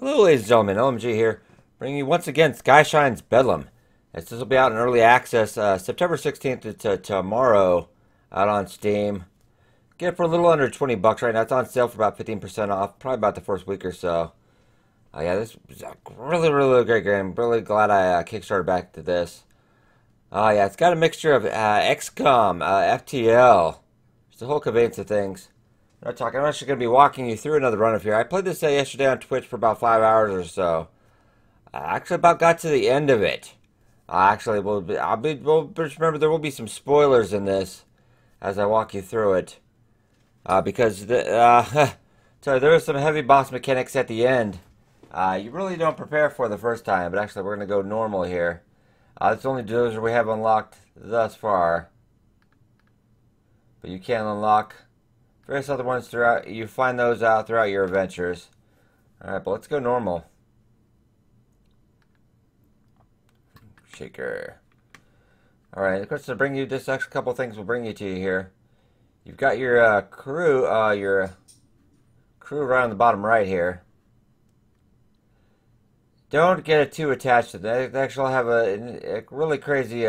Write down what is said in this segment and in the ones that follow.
Hello, ladies and gentlemen, LMG here, bringing you once again Skyshine's Bedlam. This will be out in early access September 16th to tomorrow out on Steam. Get it for a little under 20 bucks right now. It's on sale for about 15% off, probably about the first week or so. Yeah, this is a really great game. I'm really glad I kickstarted back to this. Yeah, it's got a mixture of XCOM, FTL. There's a whole conveyance of things. I'm actually going to be walking you through another run of here. I played this yesterday on Twitch for about 5 hours or so. I actually about got to the end of it. Just remember there will be some spoilers in this as I walk you through it. Because there are some heavy boss mechanics at the end. You really don't prepare for the first time, but actually we're going to go normal here. That's the only dozer we have unlocked thus far. But you can unlock various other ones throughout. You find those out throughout your adventures. Alright, but let's go normal. Shaker. Alright, of course, to bring you this extra couple things will bring you to you here. You've got your crew right on the bottom right here. Don't get it too attached to them. They actually have a really crazy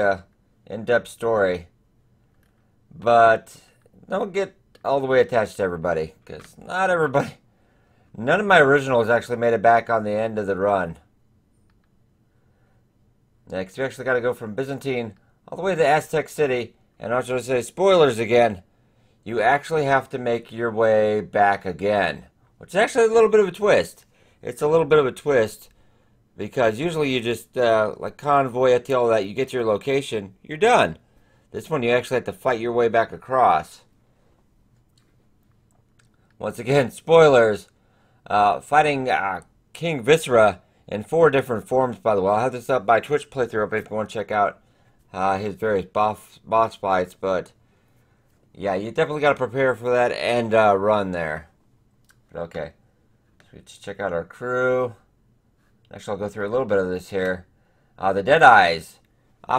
in-depth story. But don't get all the way attached to everybody, because not everybody, none of my originals actually made it back on the end of the run. Next, you actually got to go from Bysantine all the way to Aztec City, and I was going to say, spoilers again, you actually have to make your way back again, which is actually a little bit of a twist. It's a little bit of a twist, because usually you just, like convoy at all that, you get to your location, you're done. This one you actually have to fight your way back across. Once again, spoilers. Fighting King Viscera in 4 different forms, by the way. I'll have this up by Twitch playthrough if you want to check out his various boss fights. But, yeah, you definitely got to prepare for that and run there. But, okay. So let's check out our crew. Actually, I'll go through a little bit of this here. The Deadeyes.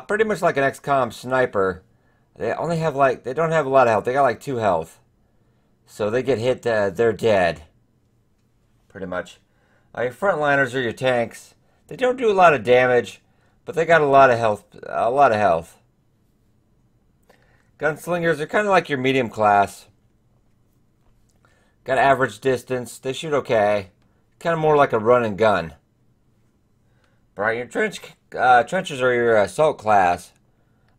Pretty much like an XCOM sniper. They only have, they don't have a lot of health. They got, 2 health. So they get hit, they're dead. Pretty much. Your frontliners are your tanks. They don't do a lot of damage, but they got a lot of health. Gunslingers are kind of like your medium class. Got average distance. They shoot okay. Kind of more like a run and gun. Right, your trenches are your assault class.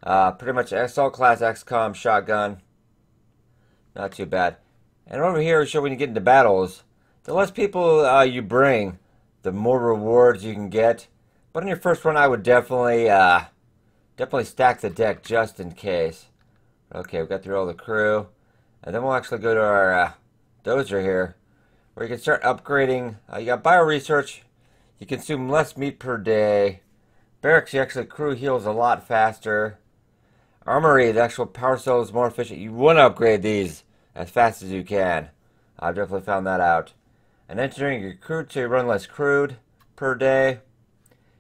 Pretty much assault class XCOM shotgun. Not too bad. And over here, so when you get into battles, the less people you bring, the more rewards you can get. But on your first run, I would definitely stack the deck just in case. Okay, we got through all the crew, and then we'll actually go to our dozer here, where you can start upgrading. You got bio research. You consume less meat per day. Barracks, you actually crew heals a lot faster. Armory, the actual power cell is more efficient. You want to upgrade these as fast as you can. I've definitely found that out. And engineering your crude, so you run less crude per day.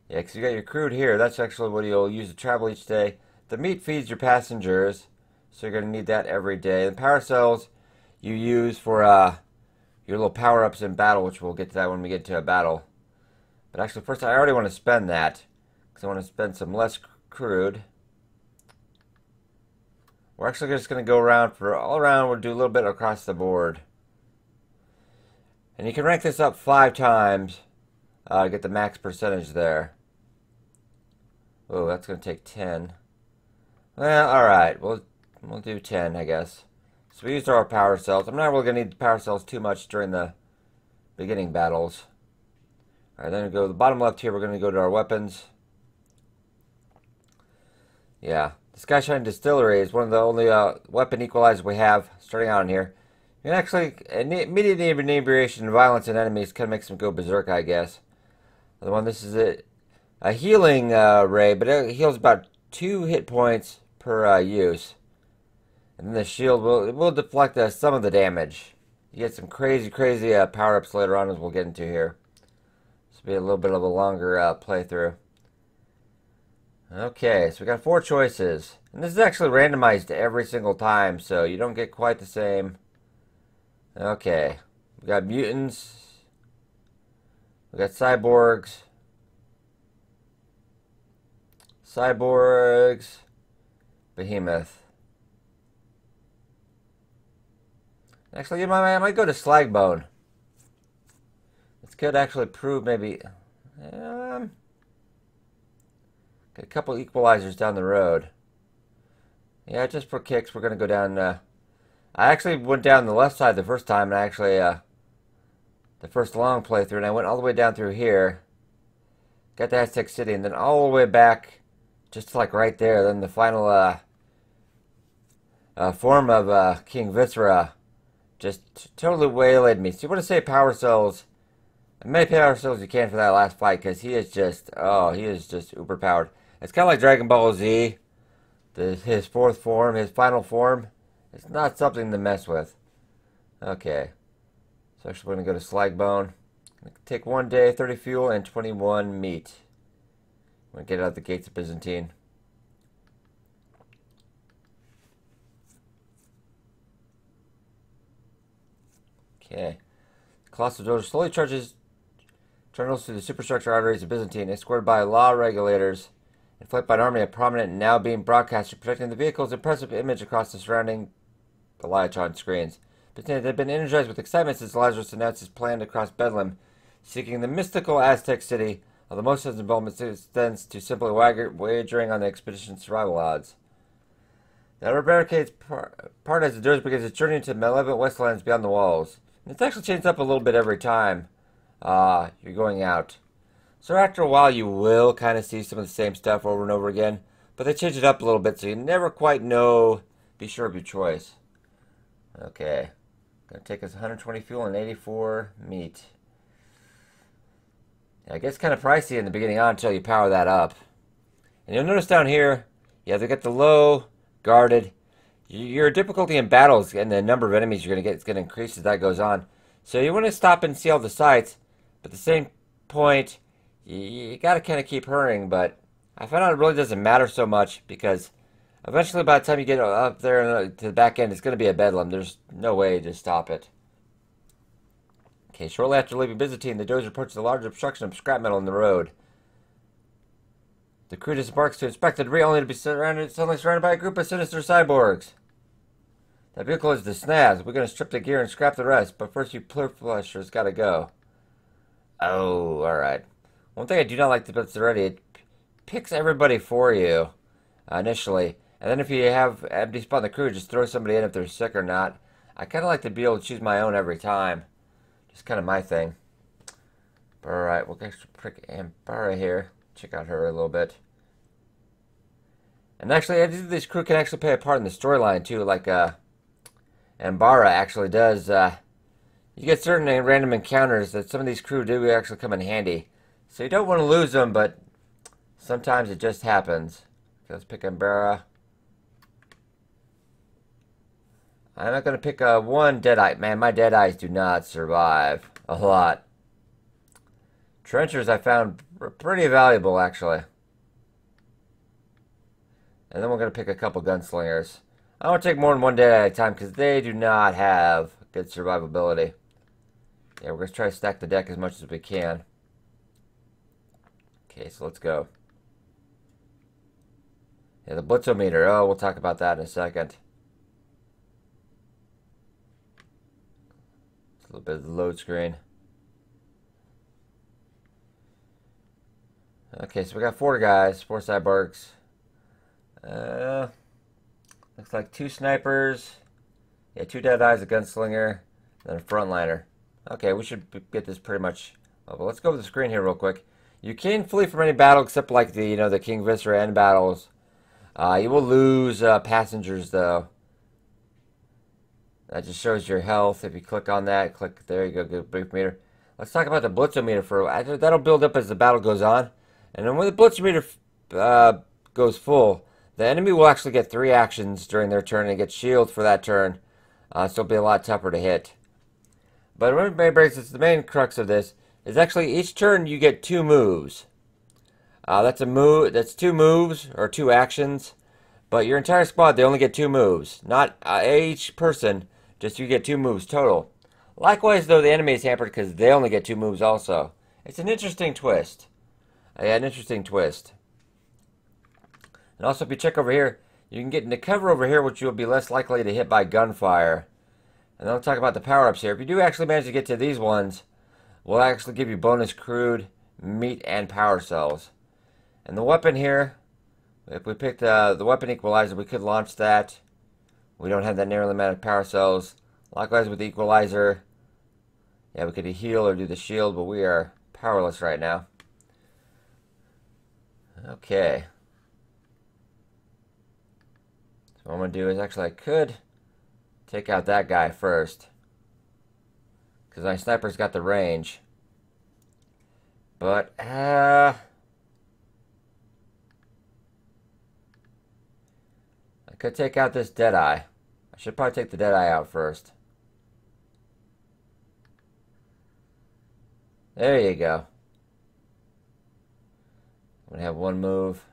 Yeah, because you got your crude here. That's actually what you'll use to travel each day. The meat feeds your passengers, so you're going to need that every day. And power cells you use for your little power-ups in battle, which we'll get to that when we get to a battle. But actually, first, I already want to spend that, because I want to spend some less crude. We're actually just going to go around all around. We'll do a little bit across the board. And you can rank this up 5 times to get the max percentage there. Oh, that's going to take 10. Well, alright. We'll do 10, I guess. So we used our power cells. I'm not really going to need the power cells too much during the beginning battles. Alright, then we go to the bottom left here. We're going to go to our weapons. Yeah. The Skyshine Distillery is one of the only weapon equalizers we have starting out in here. You can actually, immediate inebriation and violence in enemies kind of makes them go berserk, I guess. The one, this is a healing ray, but it heals about 2 hit points per use. And then the shield will deflect some of the damage. You get some crazy power-ups later on, as we'll get into here. This will be a little bit of a longer playthrough. Okay, so we got 4 choices. And this is actually randomized every single time, so you don't get quite the same. Okay, we got mutants. We got cyborgs. Cyborgs. Behemoth. Actually, I might go to Slagbone. This could actually prove maybe... get a couple equalizers down the road. Yeah, just for kicks, we're going to go down... I actually went down the left side the first time, and I actually... the first long playthrough, and I went all the way down through here. Got to Aztec City, and then all the way back, just like right there. Then the final form of King Viscera just totally waylaid me. So you want to say power cells, as many power cells you can for that last fight, because he is just, oh, he is just uber powered. It's kind of like Dragon Ball Z, his fourth form, his final form. It's not something to mess with. Okay. So actually we're going to go to Slagbone. Take 1 day, 30 fuel, and 21 meat. We're going to get out the gates of Bysantine. Okay. The Colossal Dozer slowly charges tunnels through the superstructure arteries of Bysantine, escorted by law regulators, and flanked by an army of prominent and now being broadcasters protecting the vehicle's impressive image across the surrounding Beliatron screens. Bysantine had been energized with excitement since Lazarus announced his plan to cross Bedlam, seeking the mystical Aztec City, although most of his involvement extends to simply wagering on the expedition's survival odds. The outer barricades part as the Dozer begins its journey into malevolent wastelands beyond the walls. And it's actually changed up a little bit every time you're going out. So after a while you will kind of see some of the same stuff over and over again, but they change it up a little bit so you never quite know, be sure of your choice. Okay. Gonna take us 120 fuel and 84 meat. Yeah, it gets kind of pricey in the beginning on until you power that up. And you'll notice down here, you have to get the low, guarded. Your difficulty in battles and the number of enemies you're going to get is going to increase as that goes on. So you want to stop and see all the sights, but at the same point, you got to kind of keep hurrying. But I found out it really doesn't matter so much because eventually by the time you get up there to the back end, it's going to be a bedlam. There's no way to stop it. Okay, shortly after leaving Byzantine, the Dozer approached a large obstruction of scrap metal in the road. The crew disembarks to inspect the debris only to be suddenly surrounded by a group of sinister cyborgs. That vehicle is the snaz. We're going to strip the gear and scrap the rest, but first you plur flushers got to go. Oh, alright. One thing I do not like about this already, it picks everybody for you initially. And then if you have empty spot in the crew, just throw somebody in if they're sick or not. I kind of like to be able to choose my own every time. Just kind of my thing. Alright, we'll get prick Ambara here. Check out her a little bit. And actually, this crew can actually play a part in the storyline too, like Ambara actually does. You get certain random encounters that some of these crew do actually come in handy. So you don't want to lose them, but sometimes it just happens. Okay, let's pick Ambara. I'm not going to pick one Deadeye. Man, my Deadeyes do not survive a lot. Trenchers I found pretty valuable, actually. And then we're going to pick a couple gunslingers. I don't want to take more than one Deadeye at a time because they do not have good survivability. Yeah, we're going to try to stack the deck as much as we can. Okay, so let's go. Yeah, the Blitzometer. Oh, we'll talk about that in a second. A little bit of the load screen. Okay, so we got 4 guys, 4 cyborgs. Looks like 2 snipers. Yeah, 2 Deadeyes, a gunslinger, and a frontliner. Okay, we should get this pretty much level. Let's go over the screen here real quick. You can flee from any battle except like the the King Viscera end battles. You will lose passengers though. That just shows your health. If you click on that, click there you go, good brief meter. Let's talk about the Blitzometer for that'll build up as the battle goes on. And then when the Blitzometer goes full, the enemy will actually get 3 actions during their turn and get shield for that turn. So it'll be a lot tougher to hit. But what it brings us, the main crux of this is actually each turn you get 2 moves. That's a move. That's 2 moves or 2 actions. But your entire squad, they only get 2 moves. Not each person, just you get 2 moves total. Likewise, though, the enemy is hampered because they only get 2 moves also. It's an interesting twist. Yeah, an interesting twist. And also, if you check over here, you can get into cover over here, which you'll be less likely to hit by gunfire. And then I'll talk about the power-ups here. If you do actually manage to get to these ones, we'll actually give you bonus crude, meat, and power cells. And the weapon here, if we pick the weapon equalizer, we could launch that. We don't have that narrow amount of power cells. Likewise with the equalizer, yeah, we could heal or do the shield, but we are powerless right now. Okay. So what I'm going to do is actually I could take out that guy first, because my sniper's got the range. But, I could take out this Deadeye. I should probably take the Deadeye out first. There you go. I'm going to have one move.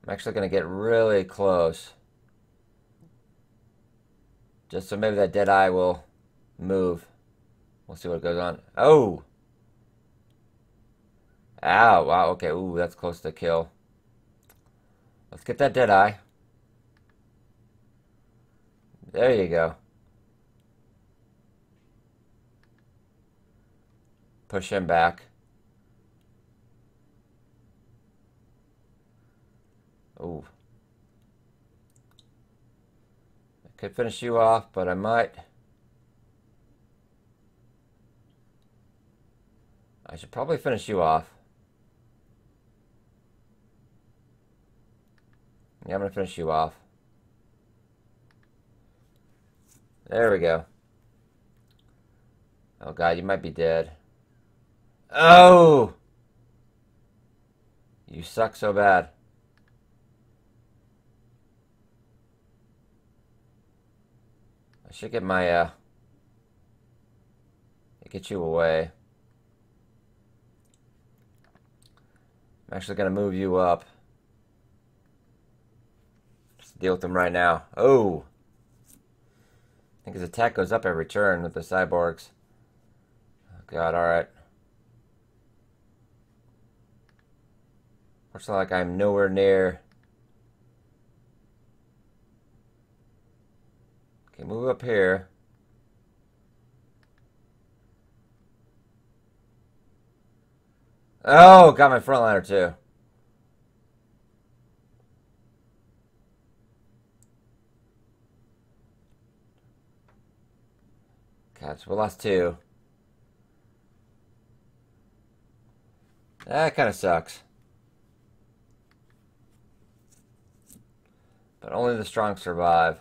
I'm actually going to get really close, just so maybe that Deadeye will move. We'll see what goes on. Oh! Ow, wow, okay, ooh, that's close to kill. Let's get that Deadeye. There you go. Push him back. Ooh. I could finish you off, but I might. I should probably finish you off. Yeah, I'm going to finish you off. There we go. Oh god, you might be dead. Oh! You suck so bad. I should get my, get you away. I'm actually going to move you up. Just deal with him right now. Oh! I think his attack goes up every turn with the cyborgs. Oh god, alright. Looks like I'm nowhere near. Okay, move up here. Oh, got my frontliner too. God, so we lost two. That kind of sucks. But only the strong survive.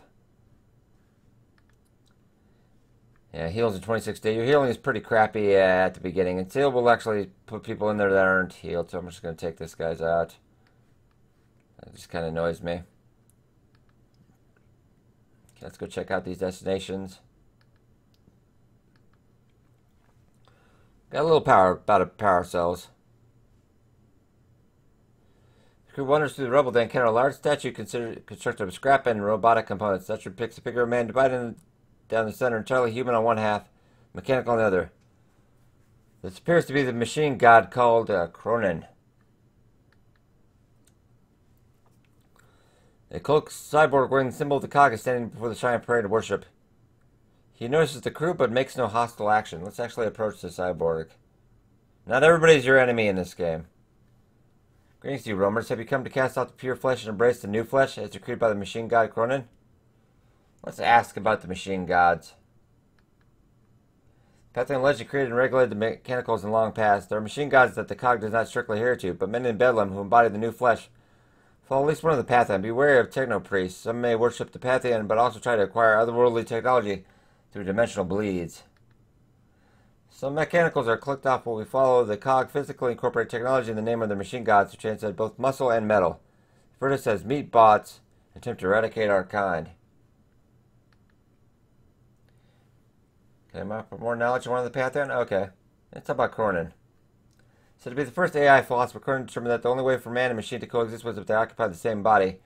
Yeah, heals in 26 days. Your healing is pretty crappy at the beginning. And Seal will actually put people in there that aren't healed. So I'm just going to take this guy's out. That just kind of annoys me. Okay, let's go check out these destinations. Got a little power, about a power cells. Crew wanders through the rubble, they encounter a large statue constructed of scrap and robotic components. The statue depicts a figure of a man divided down the center, entirely human on one half, mechanical on the other. This appears to be the machine god called Cronin. A cloaked cyborg wearing the symbol of the cog is standing before the Shine Parade of worship. He notices the crew but makes no hostile action. Let's actually approach the cyborg. Not everybody's your enemy in this game. Greetings to you, roamers. Have you come to cast out the pure flesh and embrace the new flesh as decreed by the machine god Cronin? Let's ask about the machine gods. Pantheon legend created and regulated the mechanicals in long past. There are machine gods that the cog does not strictly adhere to, but men in Bedlam who embody the new flesh follow at least one of the Pantheon. Be wary of techno-priests. Some may worship the Pantheon, but also try to acquire otherworldly technology through dimensional bleeds. Some mechanicals are clicked off while we follow the cog physically incorporate technology in the name of the machine gods to transcend both muscle and metal. Vertus says meat bots attempt to eradicate our kind. Okay, for more knowledge on one of the Pantheon? Okay. Let's talk about Cronin. Said to be the first AI philosopher, Cronin determined that the only way for man and machine to coexist was if they occupied the same body,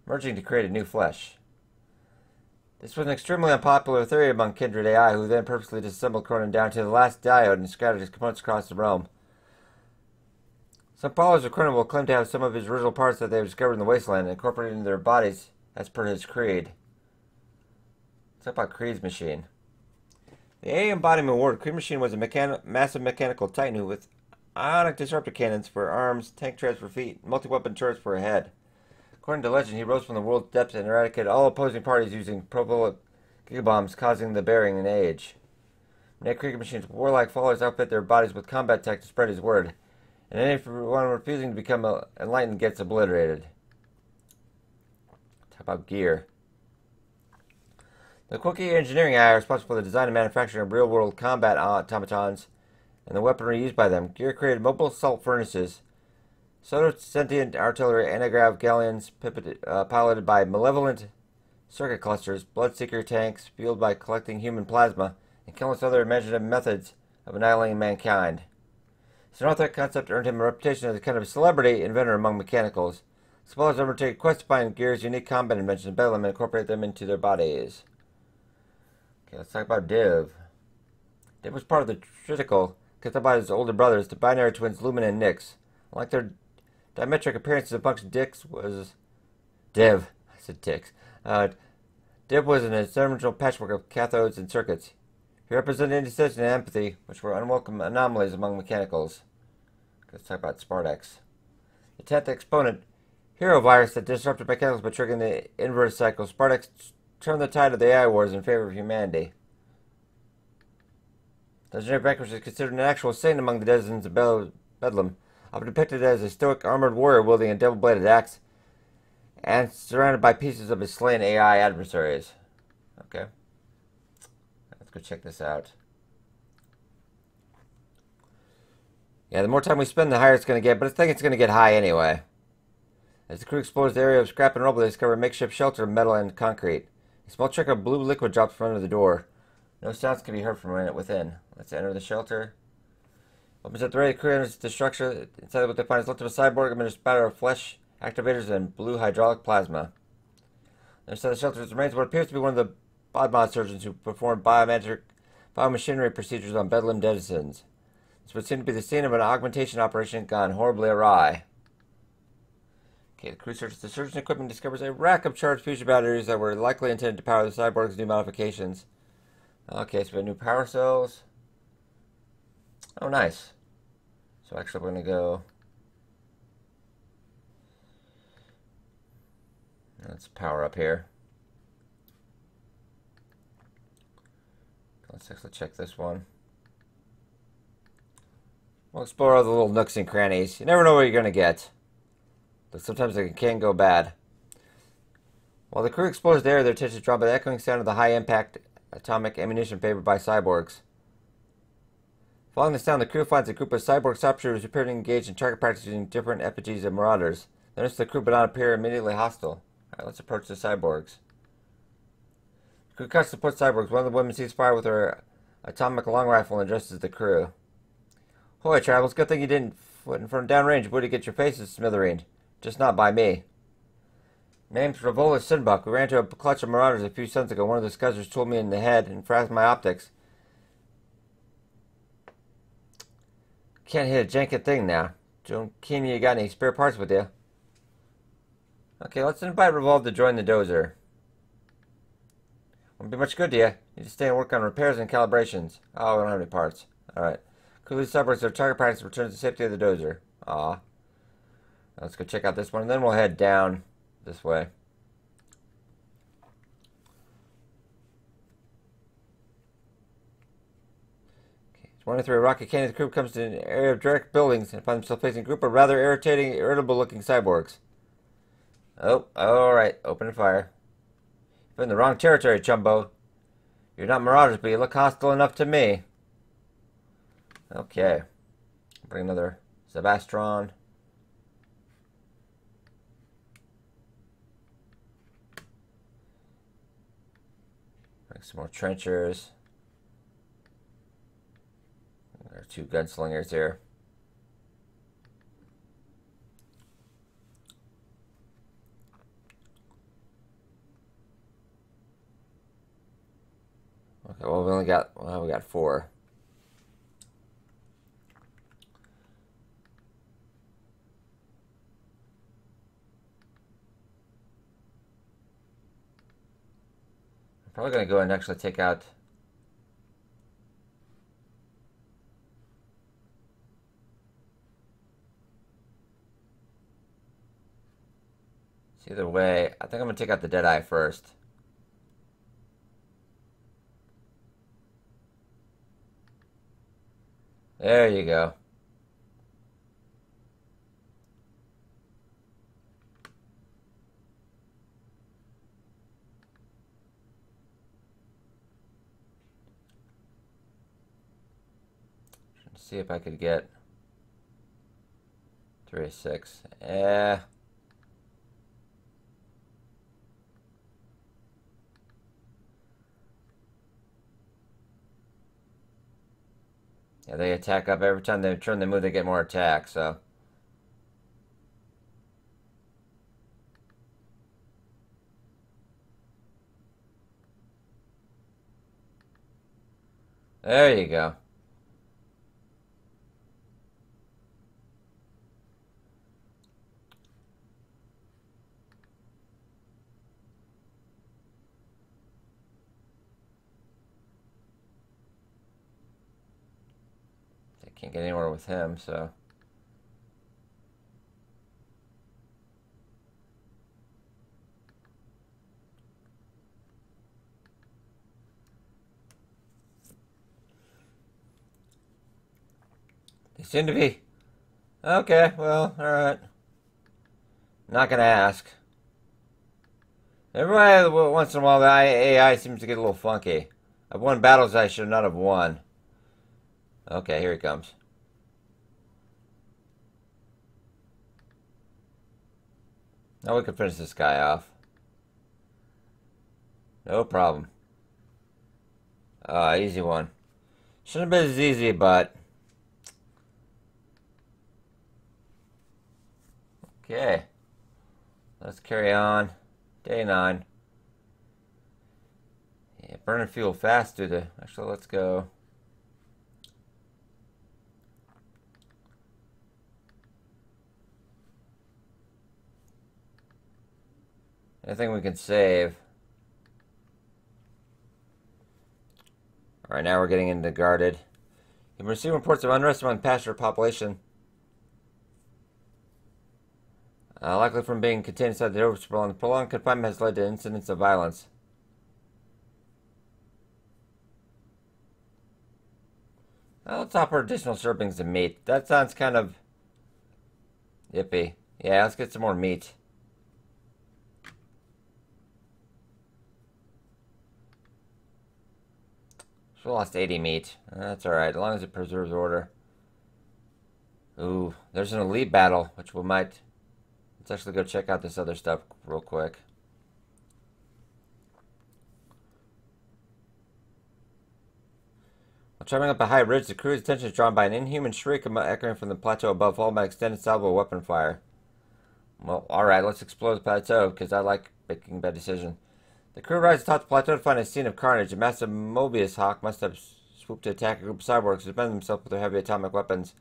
merging to create a new flesh. This was an extremely unpopular theory among kindred AI, who then purposely disassembled Cronin down to the last diode and scattered his components across the realm. Some followers of Cronin will claim to have some of his original parts that they have discovered in the wasteland and incorporated into their bodies as per his creed. Let's talk about Creed's machine. The A embodiment ward, Creed machine was a massive mechanical titan who, with ionic disruptor cannons for arms, tank treads for feet, multi-weapon turrets for a head. According to legend, he rose from the world's depths and eradicated all opposing parties using propellant gigabombs, causing the burying in age. Many Krieg machines' warlike followers outfit their bodies with combat tech to spread his word, and anyone refusing to become enlightened gets obliterated. Talk about gear. The Quickie Engineering AI are responsible for the design and manufacturing of real-world combat automatons and the weaponry used by them. Gear created mobile assault furnaces, sentient artillery, antigrav galleons piloted by malevolent circuit clusters, bloodseeker tanks fueled by collecting human plasma, and countless other imaginative methods of annihilating mankind. This unorthodox concept earned him a reputation as a kind of celebrity inventor among mechanicals. Scholars undertake quests to find Gear's unique combat inventions in Bedlam and incorporate them into their bodies. Okay, let's talk about Div. Div was part of the Tritical, cast by his older brothers, the binary twins Lumen and Nyx. Unlike their diametric appearances, a bunch of dicks was Div. I said dicks. Div was an experimental patchwork of cathodes and circuits. He represented indecision and empathy, which were unwelcome anomalies among mechanicals. Let's talk about Spartax. The 10th exponent, Hero Virus, that disrupted mechanicals by triggering the inverse cycle. Spartax turned the tide of the AI wars in favor of humanity. The legendary vanquisher is considered an actual saint among the denizens of Bedlam, often depicted as a stoic armored warrior wielding a double-bladed axe and surrounded by pieces of his slain AI adversaries. Okay. Let's go check this out. Yeah, the more time we spend, the higher it's going to get, but I think it's going to get high anyway. As the crew explores the area of scrap and rubble, they discover a makeshift shelter of metal and concrete. A small trickle of blue liquid drops from under the door. No sounds can be heard from within. Let's enter the shelter. Opens at the ready, the crew enters the structure. Inside what they find is left of a cyborg amid a spatter of flesh, activators, and blue hydraulic plasma. Inside the shelter remains what appears to be one of the Bodmod surgeons who performed biomachinery procedures on Bedlam denizens. This would seem to be the scene of an augmentation operation gone horribly awry. Okay, the crew searches the surgeon's equipment and discovers a rack of charged fusion batteries that were likely intended to power the cyborg's new modifications. Okay, so we have new power cells. Oh, nice. So actually we're going to go... Let's power up here. Let's actually check this one. We'll explore all the little nooks and crannies. You never know what you're going to get. But sometimes it can go bad. While the crew explores the area, their attention is drawn by the echoing sound of the high-impact atomic ammunition favored by cyborgs. Following the sound, the crew finds a group of cyborg sharpshooters who appear to engage in target practice using different effigies of marauders. Notice the crew but not appear immediately hostile. Alright, let's approach the cyborgs. The crew cuts to support cyborgs. One of the women sees fire with her atomic long rifle and addresses the crew. Hoy, Travels, good thing you didn't from downrange would to get your faces smithereened. Just not by me. Name's Ravola Sinbuck. We ran into a clutch of marauders a few suns ago. One of the scuzzers told me in the head and frazzled my optics. Can't hit a janky thing now. Joan Keeney, you got any spare parts with you? Okay, let's invite Revolve to join the dozer. Won't be much good to you. Need to stay and work on repairs and calibrations. Oh, we don't have any parts. Alright. Clearly separates their target practice returns the safety of the dozer. Aw. Let's go check out this one, and then we'll head down this way. Okay, 23 Rocket Canyon's crew comes to an area of direct buildings and finds themselves facing a group of rather irritable-looking cyborgs. Oh, alright. Open fire. You're in the wrong territory, Chumbo. You're not marauders, but you look hostile enough to me. Okay. Bring another Sebastron. Bring some more trenchers. There are two gunslingers here. Well, we only got, well, we got 4. I'm probably going to go ahead and actually take out... Either way, I think I'm going to take out the Deadeye first. There you go. Let's see if I could get 3 of 6. Yeah. Yeah, they attack up every time they turn the move, they get more attack, so. There you go. Can't get anywhere with him, so. They seem to be. Okay, well, alright. Not gonna ask. Everybody, once in a while, the AI seems to get a little funky. I've won battles I should not have won. Okay, here he comes. Now we can finish this guy off. No problem. Easy one. Shouldn't have been as easy, but... Okay. Let's carry on. Day 9. Yeah, burning fuel fast through the... Actually, let's go... Anything we can save. Alright, now we're getting into guarded. You've received reports of unrest among the passenger population. Likely from being contained inside the overspill, and prolonged confinement has led to incidents of violence. Let's offer additional servings of meat. That sounds kind of yippee. Yeah, let's get some more meat. We lost 80 meat. That's alright, as long as it preserves order. Ooh, there's an elite battle, which we might... Let's actually go check out this other stuff real quick. While traveling up a high ridge, the crew's attention is drawn by an inhuman shriek echoing from the plateau above, followed by extended salvo of weapon fire. Well, alright, let's explore the plateau, because I like making bad decisions. The crew arrives atop the plateau to find a scene of carnage. A massive Mobius hawk must have swooped to attack a group of cyborgs who defend themselves with their heavy atomic weapons.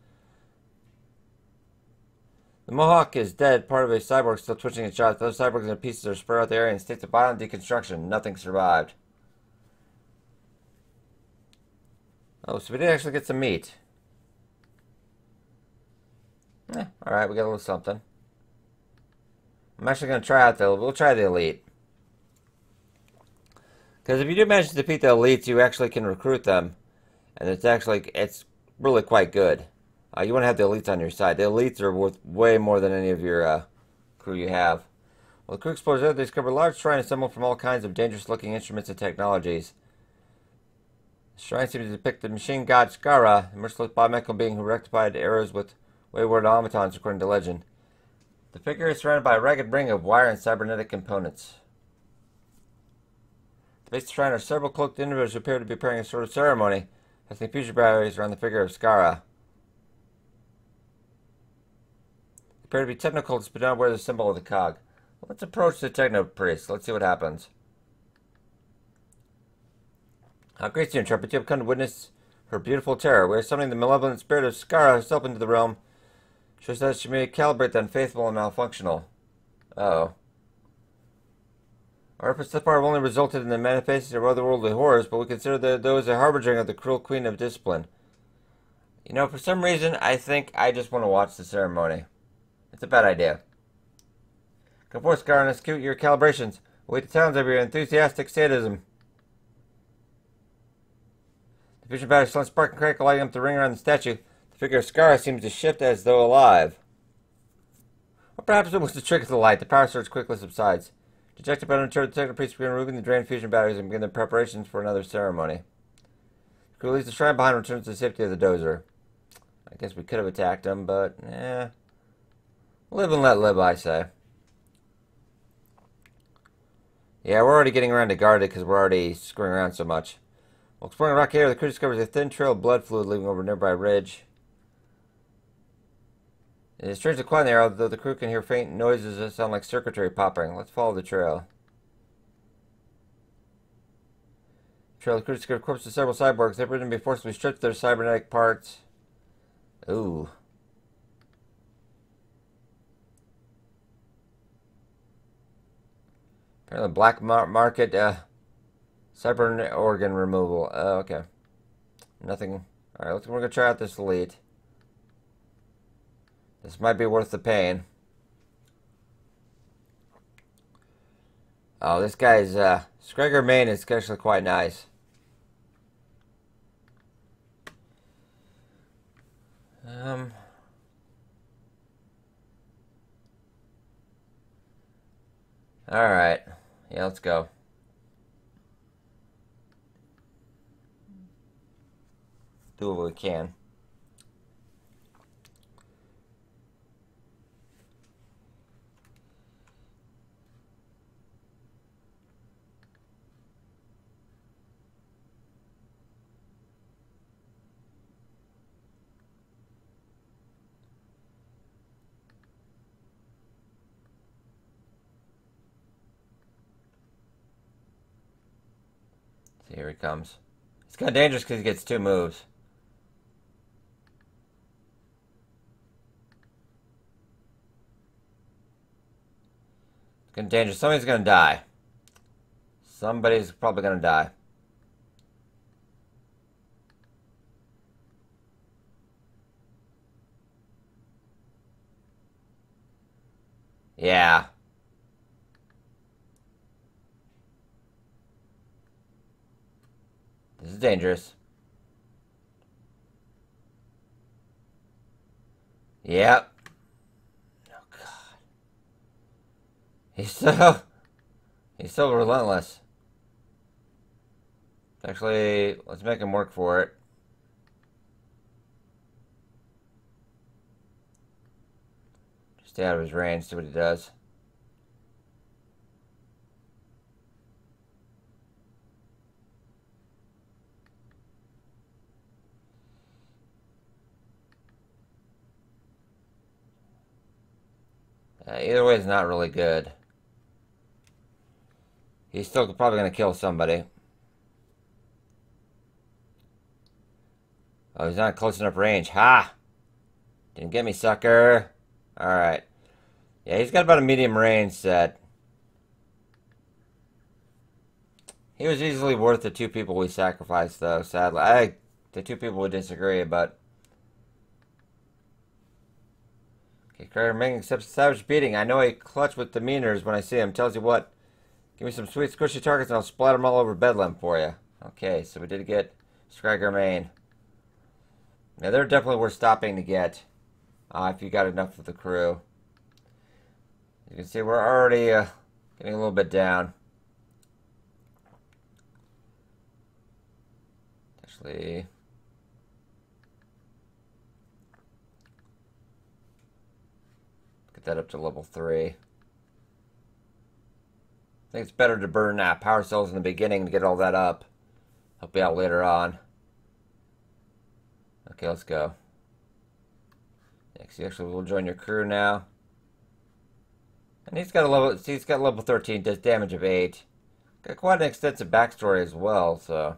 The Mohawk is dead, part of a cyborg still twitching its jaws. Those cyborgs in pieces are spread out the area in states of violent deconstruction. Nothing survived. Oh, so we did actually get some meat. Alright, we got a little something. I'm actually going to try out we'll try the elite. Because if you do manage to defeat the elites, you actually can recruit them. And it's really quite good. You want to have the elites on your side. The elites are worth way more than any of your crew you have. Well, the crew explores there. They discover a large shrine assembled from all kinds of dangerous-looking instruments and technologies. The shrine seems to depict the machine god Skara, a merciless biomechanical being who rectified errors with wayward automatons, according to legend. The figure is surrounded by a ragged ring of wire and cybernetic components. At the base of the shrine are several cloaked individuals who appear to be preparing a sort of ceremony, testing fusion batteries around the figure of Skara. They appear to be technocultists, but don't wear the symbol of the cog. Well, let's approach the techno priest. Let's see what happens. How great, you intrepid! You have come to witness her beautiful terror. We are summoning the malevolent spirit of Skara herself into the realm. She says she may calibrate the unfaithful and malfunctional. Uh-oh. Our efforts so far have only resulted in the manifestation of otherworldly horrors, but we consider those a harbinger of the cruel queen of discipline. You know, for some reason, I think I just want to watch the ceremony. It's a bad idea. Come forth, Scar, and execute your calibrations. Await the sounds of your enthusiastic sadism. The fusion battery slowly spark and crackle, lighting up the ring around the statue. The figure of Scar seems to shift as though alive. Or perhaps it was the trick of the light. The power surge quickly subsides. Dejected by the technical priests begin removing the drained fusion batteries and begin their preparations for another ceremony. The crew leaves the shrine behind and returns to the safety of the dozer. I guess we could have attacked them, but, live and let live, I say. Yeah, we're already getting around to guard it because we're already screwing around so much. While exploring a rocky area, the crew discovers a thin trail of blood fluid leading over a nearby ridge. It is strangely quiet in the area, though the crew can hear faint noises that sound like circuitry popping. Let's follow the trail. The crew discovered corpses of several cyborgs. They've been forcibly stripped of their cybernetic parts. Ooh. Apparently black market cyber organ removal. Okay. Nothing. Alright, we're going to try out this elite. This might be worth the pain. Oh, this guy's Scragger main is actually quite nice. Alright. Yeah, let's go. Do what we can. Here he comes. It's kind of dangerous because he gets 2 moves. It's kind of dangerous. Somebody's going to die. Somebody's probably going to die. Yeah. This is dangerous. Yep. Oh, God. He's so relentless. Actually, let's make him work for it. Just stay out of his range, see what he does. Either way is not really good. He's still probably going to kill somebody. Oh, he's not close enough range. Ha! Didn't get me, sucker. Alright. Yeah, he's got about a medium range set. He was easily worth the 2 people we sacrificed, though, sadly. The 2 people would disagree, but... Okay, Ming accepts a savage beating. I know he clutch with demeanors when I see him. Tells you what, give me some sweet squishy targets and I'll splatter them all over Bedlam for you. Okay, so we did get Scragger main. Now they're definitely worth stopping to get if you got enough of the crew. You can see we're already getting a little bit down. Actually... that up to level 3. I think it's better to burn power cells in the beginning to get all that up. Help you out later on. Okay, let's go. Next, you actually will join your crew now. And he's got level 13, does damage of 8. Got quite an extensive backstory as well, so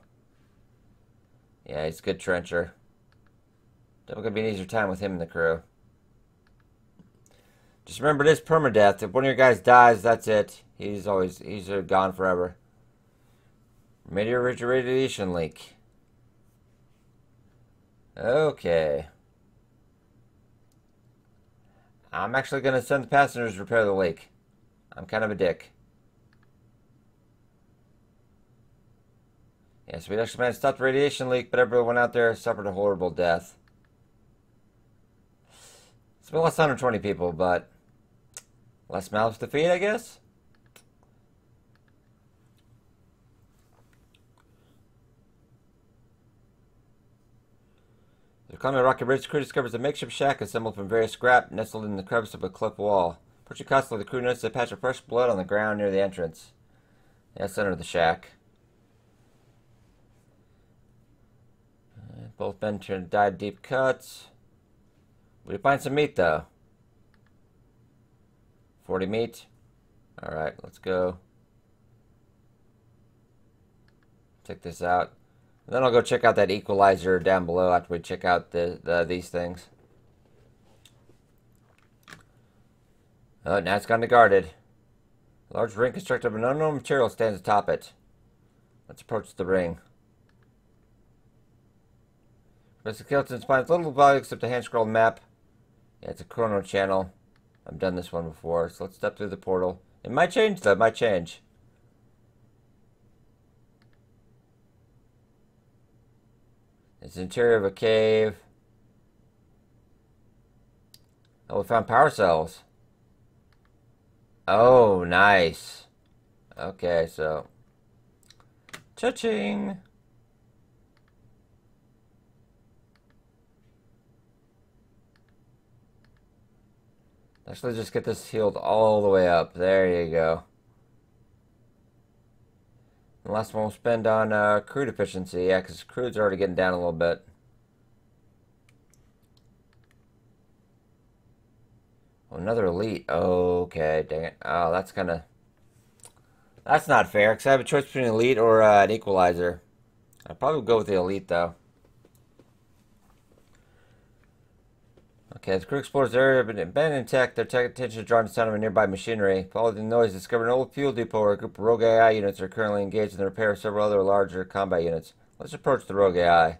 Yeah, he's a good trencher. Definitely gonna be an easier time with him in the crew. Just remember, it is permadeath. If one of your guys dies, that's it. He's gone forever. Meteor radiation leak. Okay. I'm actually going to send the passengers to repair the leak. I'm kind of a dick. Yes, we actually managed to stop the radiation leak, but everyone out there suffered a horrible death. It's been less than 120 people, but less mouths to feed, I guess? The Columbia Rocket Ridge crew discovers a makeshift shack assembled from various scrap nestled in the crevice of a cliff wall. Approaching cautiously, the crew notices a patch of fresh blood on the ground near the entrance. That's under the shack. Both men died deep cuts. We find some meat, though. 40 meat. Alright, let's go. Check this out. And then I'll go check out that equalizer down below after we check out these things. Oh, now it's gone to guarded. A large ring constructed of an unknown material stands atop it. Let's approach the ring. The skeleton finds little value except a hand-scrolled map. Yeah, it's a chrono channel. I've done this one before, so let's step through the portal. It might change, though. It might change. It's the interior of a cave. Oh, we found power cells. Oh, nice. Okay, so. Cha-ching! Actually, just get this healed all the way up. There you go. The last one we'll spend on crude efficiency. Yeah, because crude's already getting down a little bit. Oh, another elite. Okay, dang it. Oh, that's kind of... That's not fair, because I have a choice between elite or an equalizer. I'd probably go with the elite, though. Okay, the crew explores the area, but abandoned tech. Their tech attention is drawn to the sound of a nearby machinery. Following the noise, discover an old fuel depot where a group of rogue AI units are currently engaged in the repair of several other larger combat units. Let's approach the rogue AI.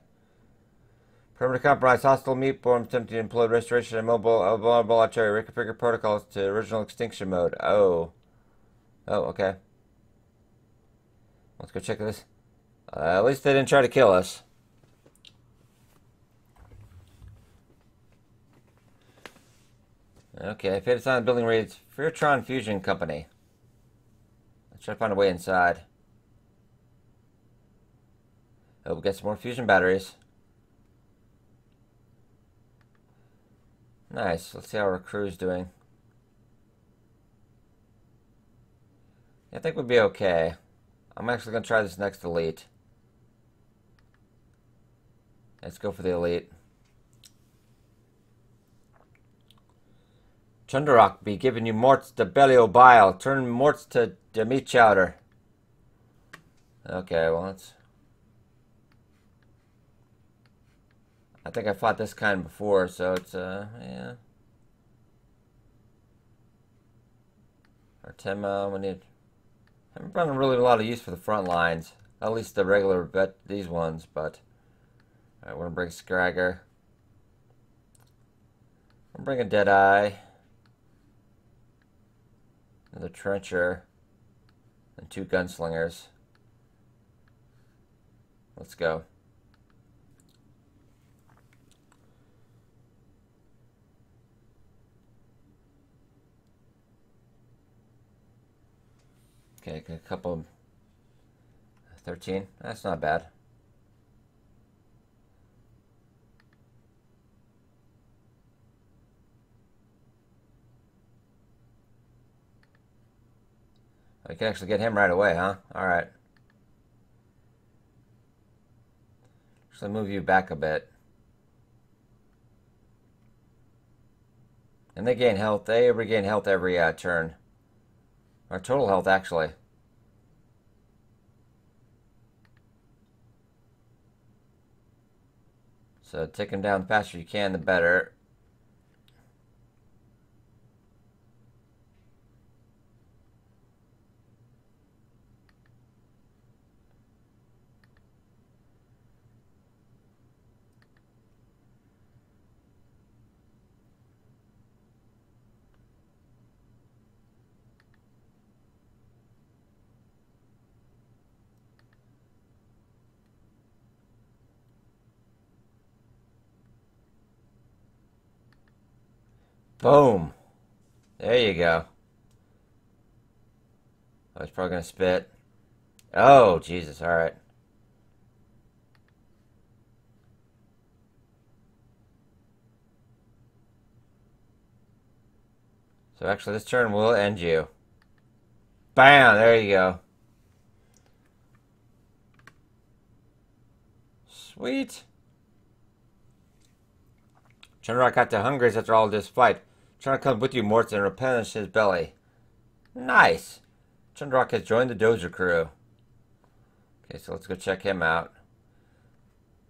Perimeter compromised. Hostile meat forms attempting to employ restoration and mobile artillery. Reconfigure protocols to original extinction mode. Oh. Oh, okay. Let's go check this. At least they didn't try to kill us. Okay, faded sign of the building reads Feartron Fusion Company. Let's try to find a way inside. Oh, we got some more fusion batteries. Nice. Let's see how our crew's doing. I think we'll be okay. I'm actually going to try this next elite. Let's go for the elite. Chundarok be giving you morts to belly o' bile. Turn morts to meat chowder. Okay, well, let's... I think I fought this kind before, so it's, yeah. Artema, we need... I haven't found really a lot of use for the front lines. At least the regular these ones, but... Alright, we're gonna bring Scragger. We're bringing Deadeye. Another trencher. And 2 gunslingers. Let's go. Okay, a couple. 13. That's not bad. I can actually get him right away, huh? Alright. Actually move you back a bit. And they gain health. They regain health every turn. Or total health, actually. So take him down the faster you can, the better. Boom. There you go. I was probably going to spit. Oh, Jesus. All right. So actually, this turn will end you. Bam! There you go. Sweet. Chandrak got the hungries after all this fight. Chandrak comes with you, Morton, and replenish his belly. Nice. Chandrak has joined the Dozer crew. Okay, so let's go check him out.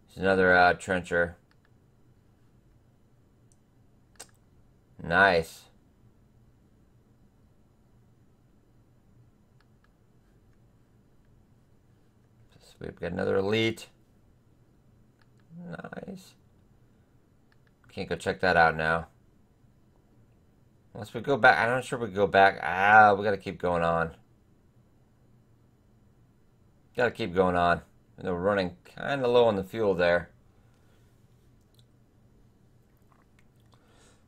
He's another trencher. Nice. So we've got another elite. Nice. Can't go check that out now. Unless we go back. I'm not sure we go back. We gotta keep going on. Gotta keep going on. And we're running kind of low on the fuel there.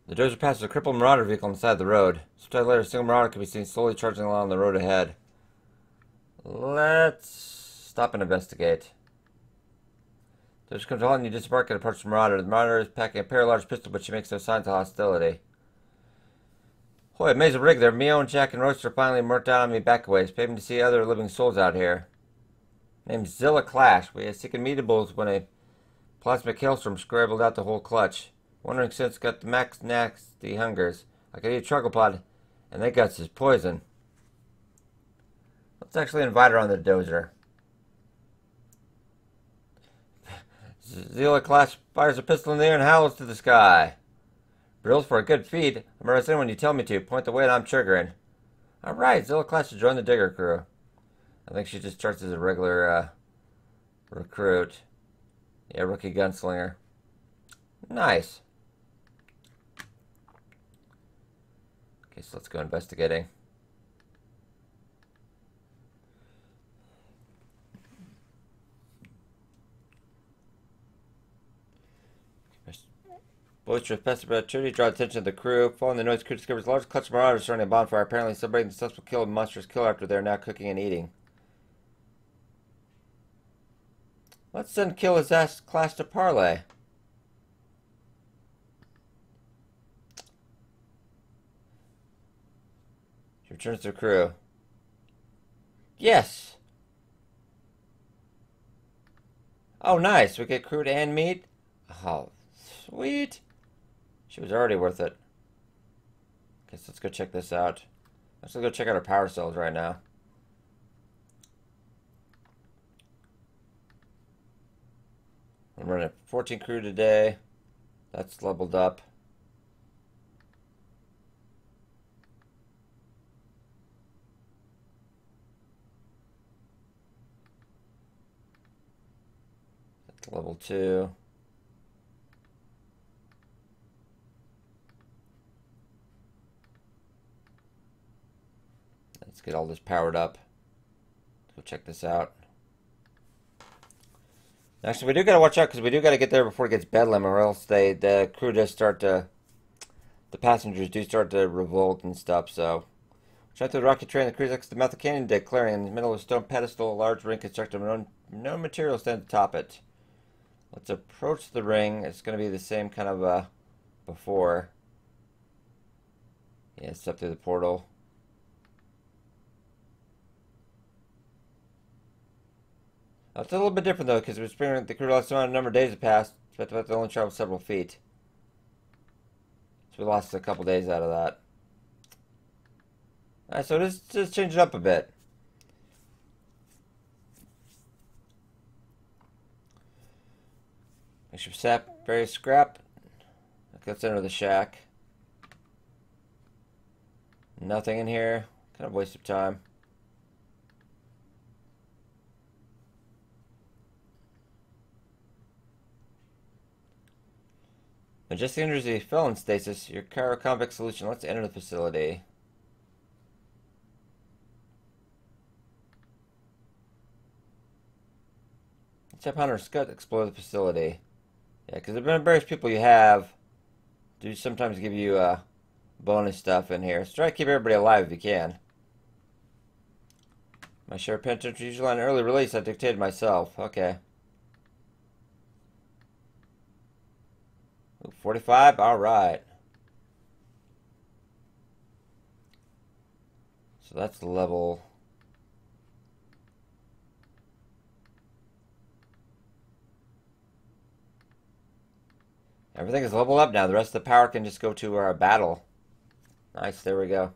The Dozer passes a crippled Marauder vehicle on the side of the road. Sometime later, a single Marauder can be seen slowly charging along the road ahead. Let's stop and investigate. Dozer comes along and you disembark and approach the Marauder. The Marauder is packing a pair of large pistols, but she makes no signs of hostility. Boy, amazing rig there. Mio and Jack and Royster finally marked out on me backways, paving to see other living souls out here. Named Zilla Clash. We had seeking meetables when a plasmic hailstorm scrambled out the whole clutch. Wondering since got the max nasty hungers. I could eat a troglodyte, and that guts is poison. Let's actually invite her on the Dozer. Zilla Clash fires a pistol in the air and howls to the sky. Brills for a good feed. I'm arresting when you tell me to. Point the way and I'm triggering. Alright, Zilla Clash to join the Digger crew. I think she just starts as a regular recruit. Yeah, rookie gunslinger. Nice. Okay, so let's go investigating. Boisterous festival activity draw attention of the crew. Following the noise, crew discovers a large clutch of marauders surrounding a bonfire, apparently celebrating the successful kill of monstrous kill after they're now cooking and eating. Let's send kill his ass class to parley. She returns to the crew. Yes! Oh, nice. We get crude and meat. Oh, sweet. She was already worth it. Okay, so let's go check this out. Let's go check out our power cells right now. I'm running 14 crew today. That's leveled up. That's level 2. Let's get all this powered up. Let's go check this out. Actually, we do gotta watch out because we do gotta get there before it gets Bedlam, or else the crew does start to, the passengers do start to revolt and stuff. So, check through the rocket train. The crew's next to the mouth of canyon deck clearing. In the middle of a stone pedestal, a large ring constructed. No material stands atop it. Let's approach the ring. It's gonna be the same kind of before. Yeah, it's up through the portal. It's a little bit different though, because we're experiencing the crew lost a number of days have passed, but they only traveled several feet. So we lost a couple days out of that. Alright, so let's just change it up a bit. Make sure sap Very scrap. Let's enter the shack. Nothing in here. Kind of a waste of time. Majestic enters the felon stasis. Your convict solution. Let's enter the facility. Tip Hunter Scott explore the facility. Yeah, because the various people you have do sometimes give you bonus stuff in here. So try to keep everybody alive if you can. My share penchant usually on early release I dictated myself. Okay. Ooh, 45? Alright. So that's the level. Everything is leveled up now. The rest of the power can just go to our battle. Nice, there we go.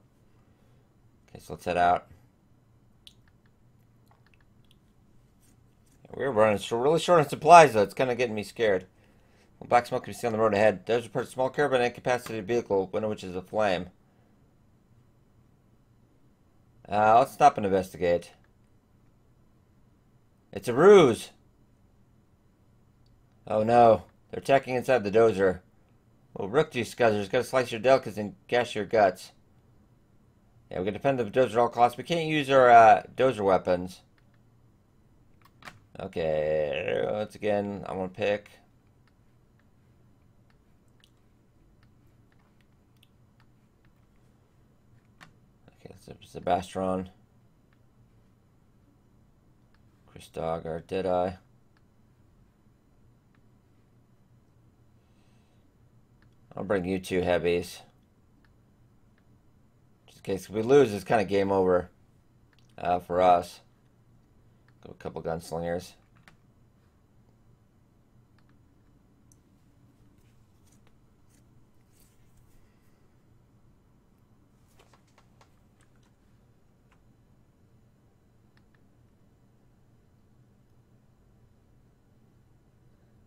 Okay, so let's head out. We're running really short on supplies, though. It's kind of getting me scared. Well, black smoke can be seen on the road ahead. There's a small caravan incapacitated vehicle, one of which is aflame. Let's stop and investigate. It's a ruse! Oh no. They're attacking inside the dozer. Well, rook to you, scuzzers. Gotta slice your delicacies and gash your guts. Yeah, we can defend the dozer at all costs. We can't use our dozer weapons. Okay, once again, I want to pick. Okay, it's Sebastron. Chris Dog, or Deadeye. I'll bring you two heavies. Just in case if we lose, it's kind of game over for us. Go a couple gunslingers.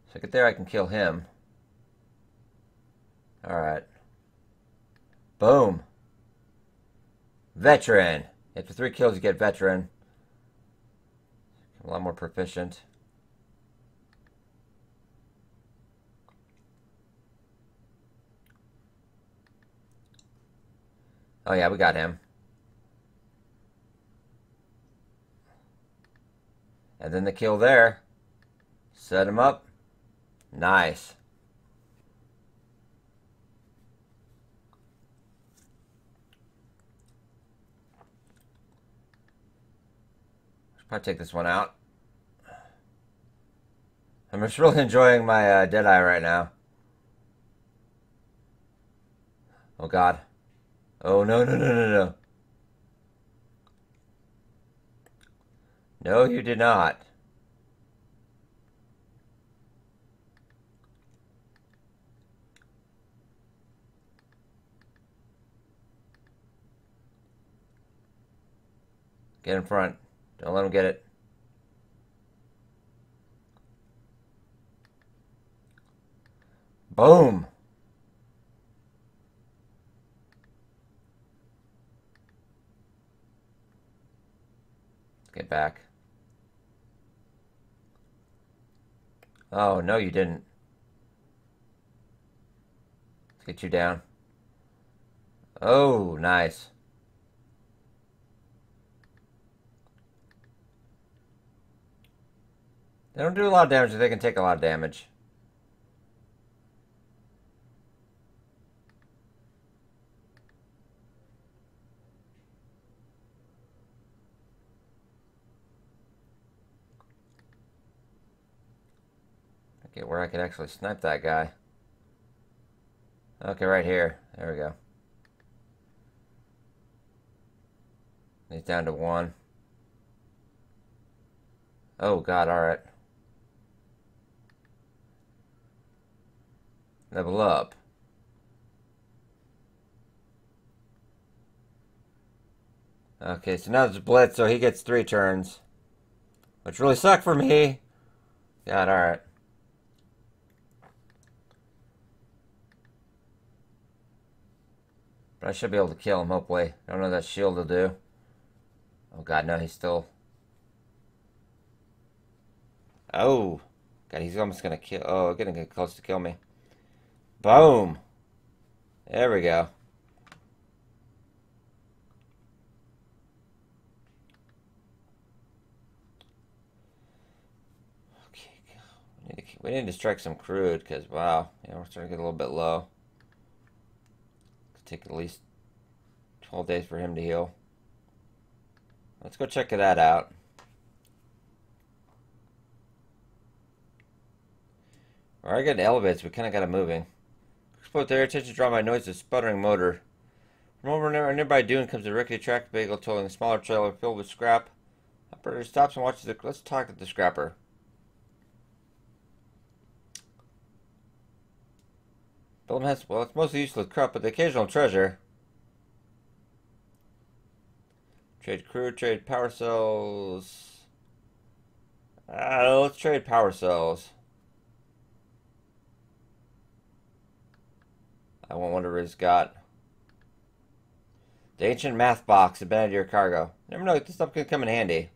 So I get there, I can kill him. Alright. Boom. Veteran. After 3 kills, you get veteran. A lot more proficient. Oh yeah, we got him. And then the kill there. Set him up. Nice. I'll take this one out. I'm just really enjoying my Deadeye right now. Oh god. Oh no, no, no, no, no. No, you did not. Get in front. Don't let him get it. Boom. Get back. Oh, no, you didn't. Let's get you down. Oh, nice. They don't do a lot of damage, but they can take a lot of damage. Okay, where I could actually snipe that guy. Okay, right here. There we go. He's down to 1. Oh, God, alright. Level up. Okay, so now there's a blitz, so he gets 3 turns. Which really sucked for me. God, alright. But I should be able to kill him, hopefully. I don't know what that shield will do. Oh god, no, he's still... Oh! God, he's almost gonna kill... Oh, getting close to kill me. Boom! There we go. Okay, we need to strike some crude, because, wow, yeah, we're starting to get a little bit low. Could take at least 12 days for him to heal. Let's go check that out. We're already getting elevated, so we kind of got it moving. Explode the air attention to draw my noise of sputtering motor. From over a nearby dune comes a rickety track vehicle towing a smaller trailer filled with scrap. Operator stops and watches the... Let's talk to the scrapper. Bedlam has... Well, it's mostly useless crap, but the occasional treasure. Trade crew, trade power cells. Let's trade power cells. I wonder what he's got. The ancient math box embedded your cargo. Never know, this stuff could come in handy.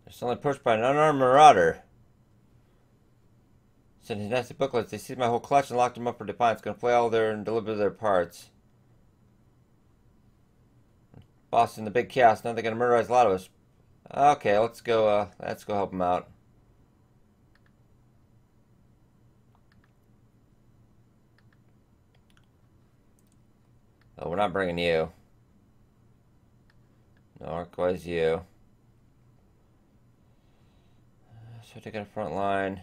They're suddenly approached by an unarmed marauder. Sent his nasty booklets. They seized my whole clutch and locked him up for defiance. Gonna play all their and deliver their parts. Boss in the big chaos. Now they're gonna murderize a lot of us. Okay, let's go help them out. Oh, we're not bringing you. No, likewise you. So take a front line.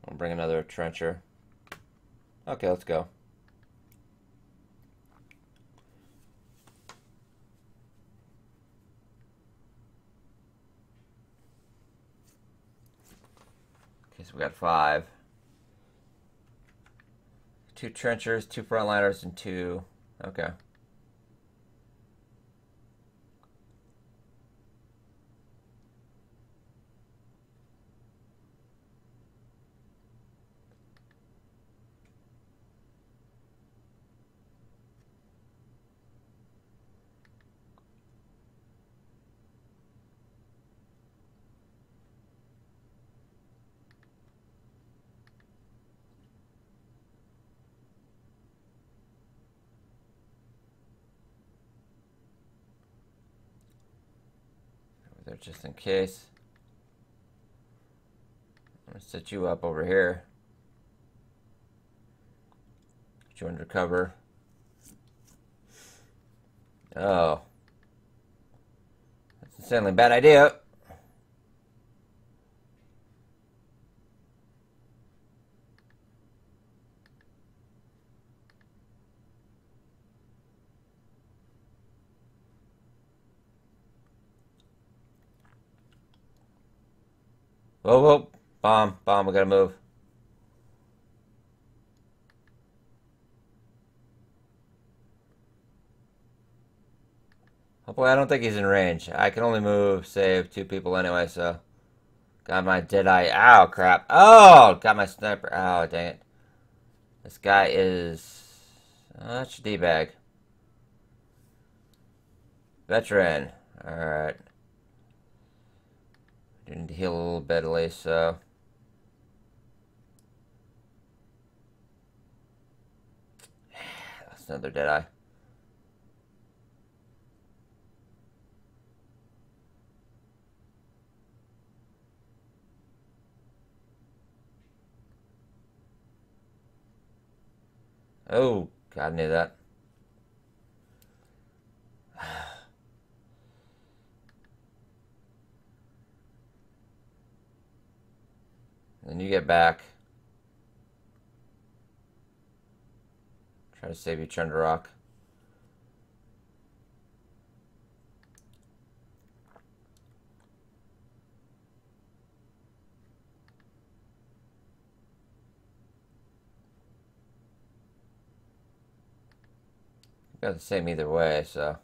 I'll bring another trencher. Okay, let's go. Okay, so we got 5. 2 trenchers, 2 frontliners, and 2... Okay. There just in case. I'm gonna set you up over here. Get you under cover. Oh. That's a insanely bad idea. Whoa, whoa. Bomb, we gotta move. Hopefully I don't think he's in range. I can only move, save 2 people anyway, so... Got my deadeye. Ow, crap. Oh! Got my sniper. Oh, dang it. This guy is... Oh, that's your D-bag. Veteran. Alright. Do need to heal a little bit at least, so... That's another deadeye. Oh, God, I knew that. Then you get back. Try to save you, Chunderok. got the same either way, so.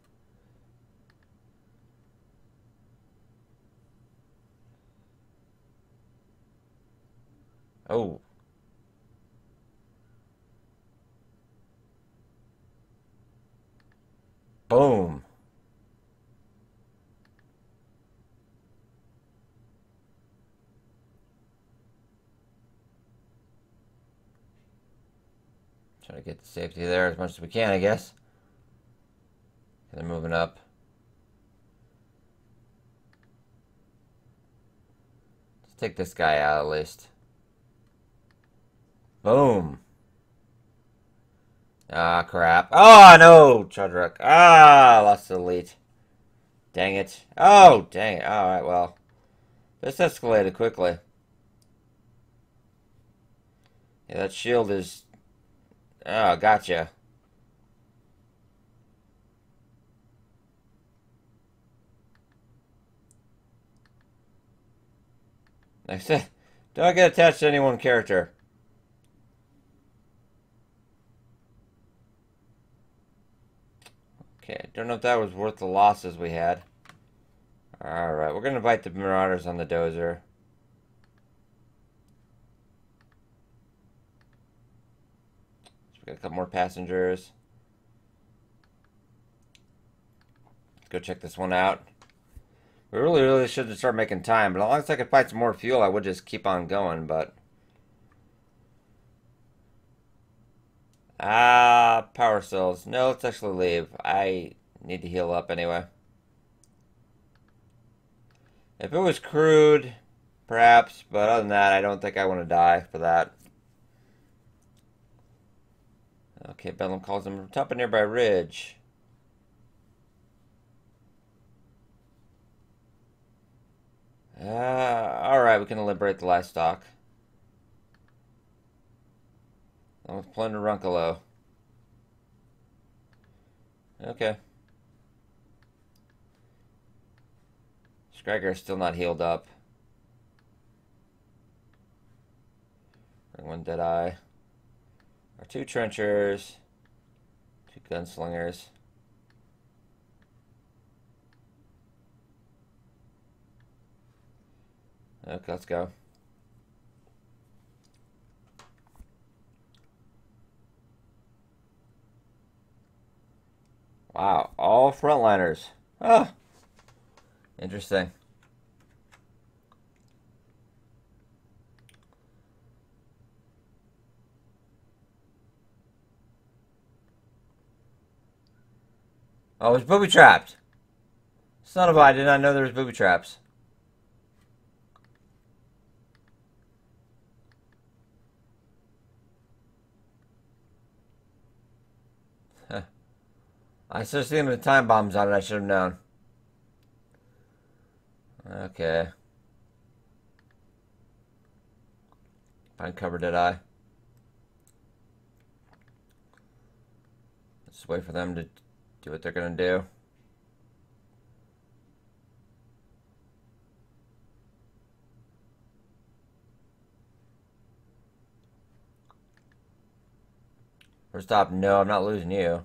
Oh. Boom. Try to get the safety there as much as we can, I guess. They're moving up. Let's take this guy out at least. Boom. Ah, crap. Oh, no! Chudrick. Ah, lost the elite. Dang it. Oh, dang it. Alright, well. This escalated quickly. Yeah, that shield is... Oh, gotcha. Like I said, don't get attached to any one character. Okay, don't know if that was worth the losses we had. Alright, we're going to invite the Marauders on the Dozer. So we got a couple more passengers. Let's go check this one out. We really should start making time, but as long as I could find some more fuel, I would just keep on going, but... Ah, power cells. No, let's actually leave. I need to heal up anyway. If it was crude, perhaps, but other than that, I don't think I want to die for that. Okay, Bedlam calls him top of nearby ridge. Alright, we can liberate the livestock. Let's plunder Runkalo. Okay. Scragger is still not healed up. Bring one Deadeye. Our two trenchers. Two gunslingers. Okay, let's go. Wow, all frontliners. Oh, interesting. Oh, it's booby trapped. Son of a, I did not know there was booby traps. I should have seen the time bombs on it. I should have known. Okay. Find cover, did I? Let's wait for them to do what they're gonna do. First off, no, I'm not losing you.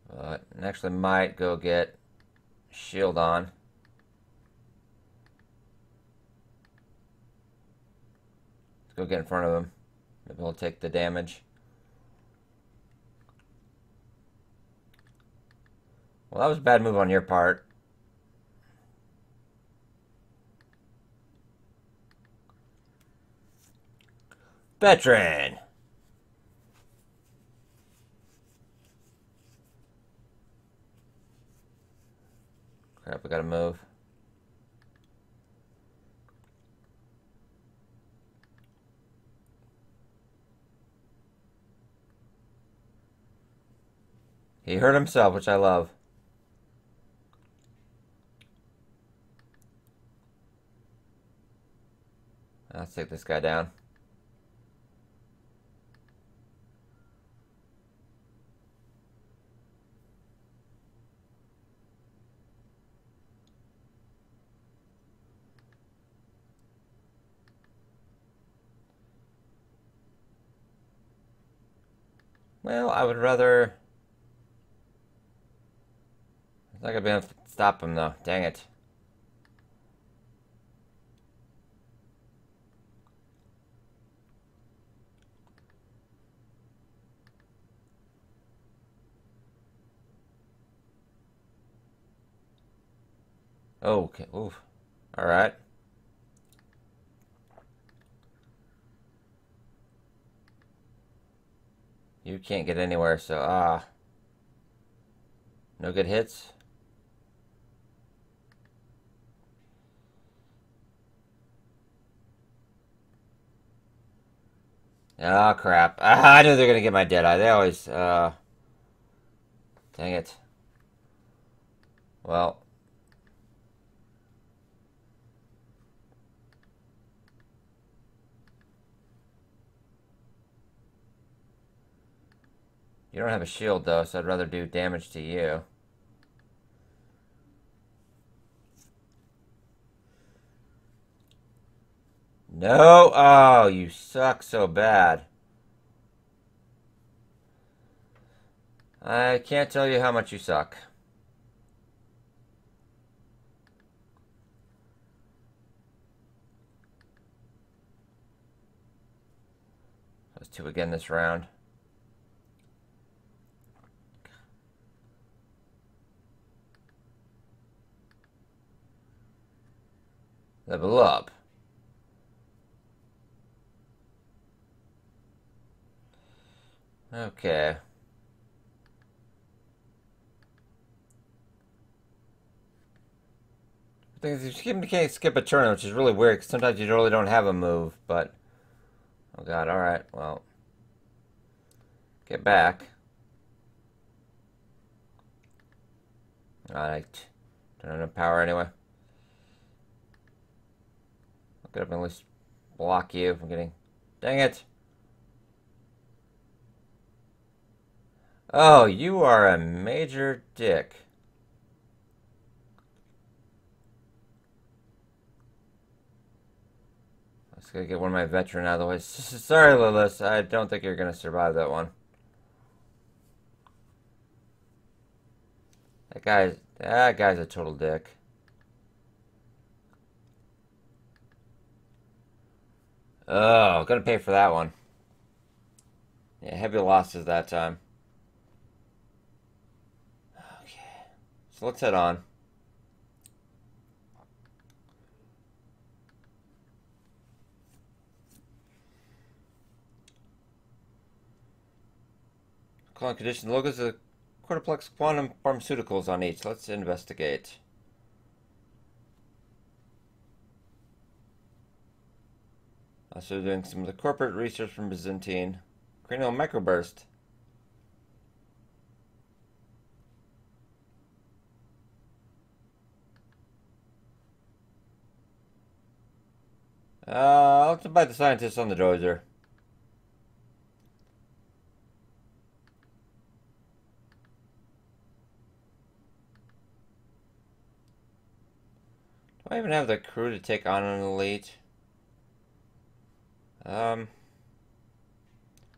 But I actually might go get shield on. Let's go get in front of him. Maybe he'll take the damage. Well, that was a bad move on your part. Veteran! Crap, we gotta move. He hurt himself, which I love. Let's take this guy down. Well, I would rather It's not gonna be enough to stop him though. Dang it. Okay. Oof. Alright. You can't get anywhere, so no good hits. Oh crap. I knew they were gonna get my Deadeye. They always dang it. Well, you don't have a shield though, so I'd rather do damage to you. No! Oh, you suck so bad. I can't tell you how much you suck. Let's two again this round. Level up. Okay. The thing is, you can't skip a turn, which is really weird, because sometimes you really don't have a move, but... Oh god, alright, well... Get back. Alright. Don't have enough power anyway. I could have at least block you from getting... Dang it! Oh, you are a major dick. I just gotta get one of my veteran out of the way. Sorry, Lilith. I don't think you're gonna survive that one. That guy's a total dick. Oh, gonna pay for that one. Yeah, heavy losses that time. Okay, so let's head on. Calling condition logos of Quadruplex Quantum Pharmaceuticals on each. Let's investigate. Also doing some of the corporate research from Bysantine. Cranial microburst. Let's invite the scientists on the dozer. Do I even have the crew to take on an elite? Well,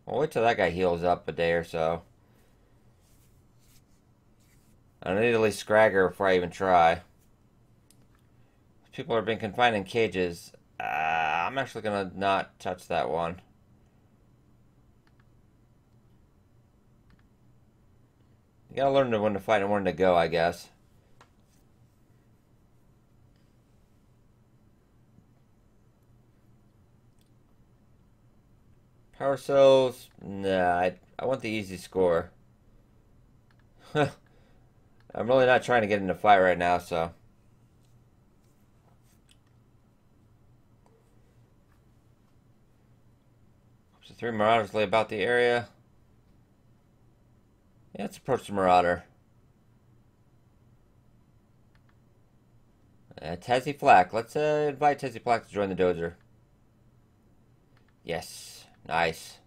wait till that guy heals up a day or so. I need to at least Scragger before I even try. People are being confined in cages. I'm actually gonna not touch that one. You gotta learn when to fight and when to go, I guess. Power cells? Nah, I want the easy score. I'm really not trying to get into a fight right now, so. So 3 Marauders lay about the area. Yeah, let's approach the Marauder. Tazzy Flack. Let's invite Tazzy Flack to join the dozer. Yes. Nice.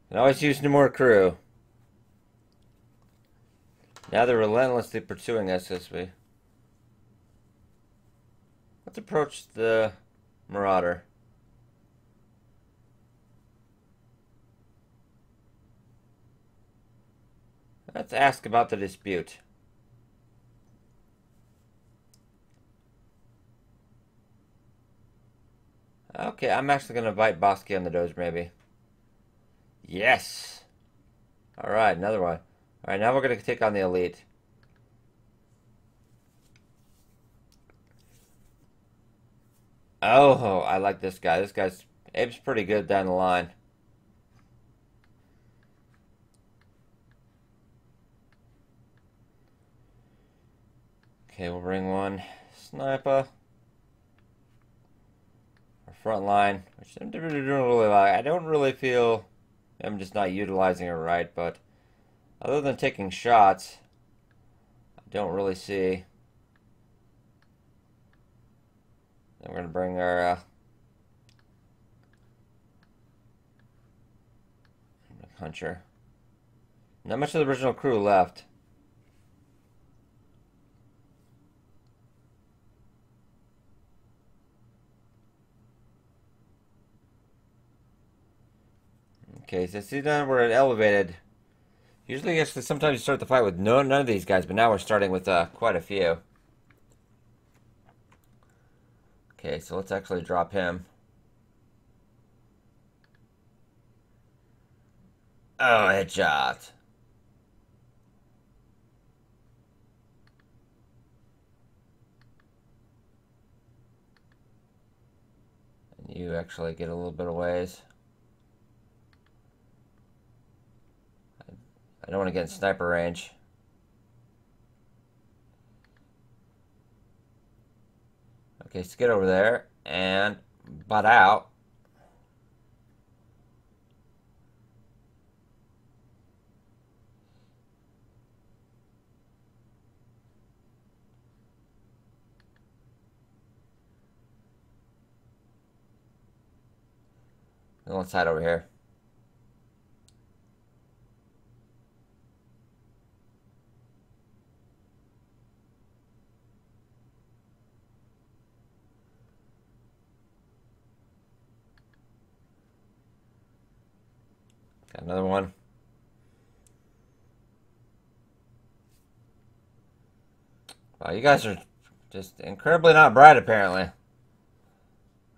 Can always use more crew. Now they're relentlessly pursuing us this way. Let's approach the Marauder. Let's ask about the dispute. Okay, I'm actually going to invite Bosky on the Doge, maybe. Yes! Alright, another one. Alright, now we're going to take on the Elite. Oh, I like this guy. Abe's pretty good down the line. Okay, we'll bring one sniper. Our front line, which I'm doing really like. I don't really feel I'm just not utilizing it right, but other than taking shots, I don't really see. Then we're gonna bring our Hunter. Not much of the original crew left. Okay, so see now we're elevated. Usually, actually, sometimes you start the fight with none of these guys, but now we're starting with quite a few. Okay, so let's actually drop him. Oh, headshot. And you actually get a little bit of ways. I don't want to get in sniper range. Okay, so get over there and butt out. And let's head over here. Got another one. Wow, you guys are just incredibly not bright, apparently.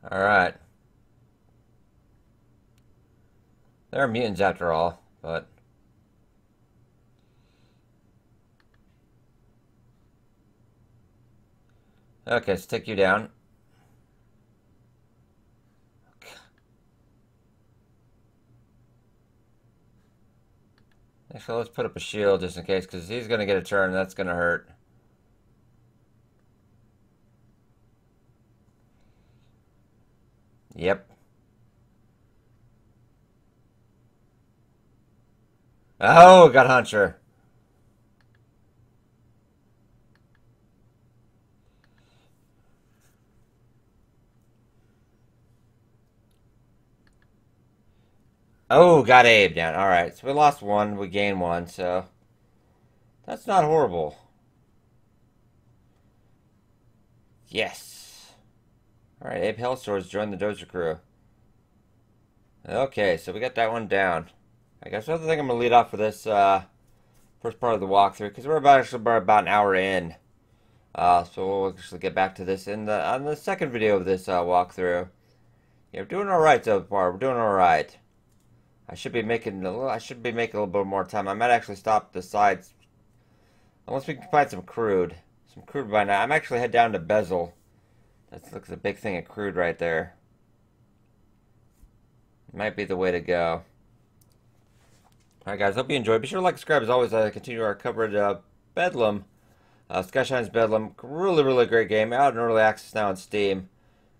Alright. They're mutants after all, but... Okay, let's take you down. Actually, let's put up a shield just in case, because he's going to get a turn, and that's going to hurt. Yep. Oh, got Hunter. Oh, got Abe down. Alright, so we lost one, we gained one, so... That's not horrible. Yes. Alright, Abe Hellstores joined the Dozer crew. Okay, so we got that one down. I guess I think I'm going to lead off for this first part of the walkthrough, because we're about an hour in. So we'll actually get back to this on the second video of this walkthrough. Yeah, we're doing alright so far. We're doing alright. I should be making a little bit more time. I might actually stop the sides unless we can find some crude. Some crude by now. I'm actually head down to Bezel. That looks a big thing of crude right there. Might be the way to go. Alright guys, hope you enjoyed. Be sure to like, subscribe as always. I continue our coverage of Bedlam. Skyshine's Bedlam. Really great game. Out in early access now on Steam.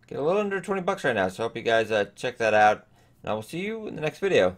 Get a little under 20 bucks right now, so I hope you guys check that out. And I will see you in the next video.